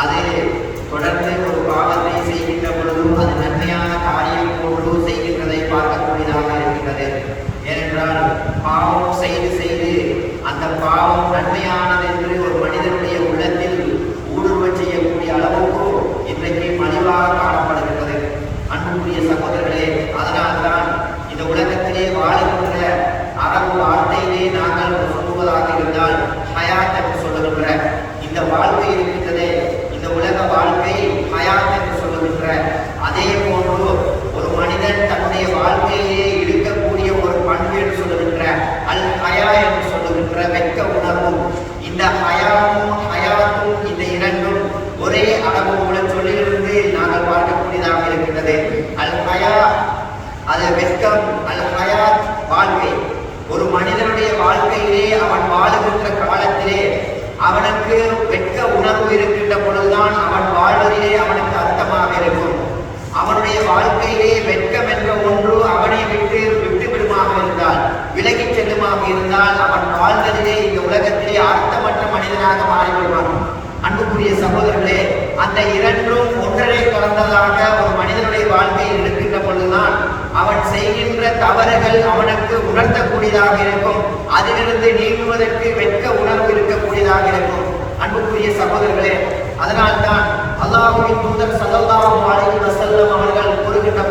அது தொடர்ந்து ஒரு பாவத்தை செய்கின்ற பொழுது அது நன்மையான காரியம் போன்று செய்கின்றதை பார்க்கக்கூடியதாக இருக்கின்றது. ஏனென்றால் பாவம் செய்து செய்து அந்த பாவம் நன்மையானது என்று ஒரு மனிதனுடைய உள்ளத்தில் ஊடுருவ செய்யக்கூடிய அளவுக்கு இன்றைக்கு மலிவாக காணப்படுகின்றது. அன்புக்குரிய சகோதரர்களே, அதனால்தான் இந்த உலகத்திலே வாழுகின்ற அரபு வார்த்தையிலே நாங்கள் சொல்லுவதாக இருந்தால் ஹயாத் என்று சொல்லுகின்ற இந்த வாழ்க்கை இருக்கின்றதே, இந்த உலக வாழ்க்கை ஹயாத் என்று சொல்லுகின்ற அதே போன்று ஒரு மனிதன் தன்னுடைய வாழ்க்கையிலே இருக்கக்கூடிய ஒரு பண்பு என்று சொல்லுகின்ற அல் ஹயா என்று சொல்லுகின்ற வெட்க உணர்வு. இந்த ஹயாவும் ஹயாத்தும் இந்த இரண்டும் ஒரே அளவு உள்ள சொல்லிலிருந்து நாங்கள் பார்க்கக்கூடியதாக இருக்கின்றது. அல் ஹயா அது வெட்கம், அல் ஹயாத் வாழ்க்கை. ஒரு மனிதனுடைய வாழ்க்கையிலே அவன் வாழுகின்ற காலத்திலே அவனுக்கு வெட்க உணர்வு இருக்கின்ற பொழுதுதான் அவன் வாழ்வதிலே அவனுக்கு அர்த்தமாக இருக்கும். அவனுடைய வாழ்க்கையிலே வெட்கம் என்ற ஒன்று அவனை விட்டு விடுமாக இருந்தால், விலகி செல்லுமாக இருந்தால் அவன் வாழ்ந்ததிலே இந்த உலகத்திலே அர்த்தமற்ற மனிதனாக மாறிவிடுவான். அன்புக்குரிய சகோதரர்களே, அந்த இரண்டும் ஒன்றரை கலந்ததாக ஒரு மனிதனுடைய வாழ்க்கையில் இருக்கின்ற பொழுதுதான் அவன் செய்கின்ற தவறுகள் அவனுக்கு உணர்த்தக்கூடியதாக இருக்கும். அதிலிருந்து நீங்குவதற்கு வெட்க உணர்வு இருக்கக்கூடியதாக இருக்கும். அன்புக்குரிய சகோதரர்களே, அதனால்தான் அல்லாஹ்வின் தூதர் ஸல்லல்லாஹு அலைஹி வஸல்லம் அவர்கள் கூறுகின்ற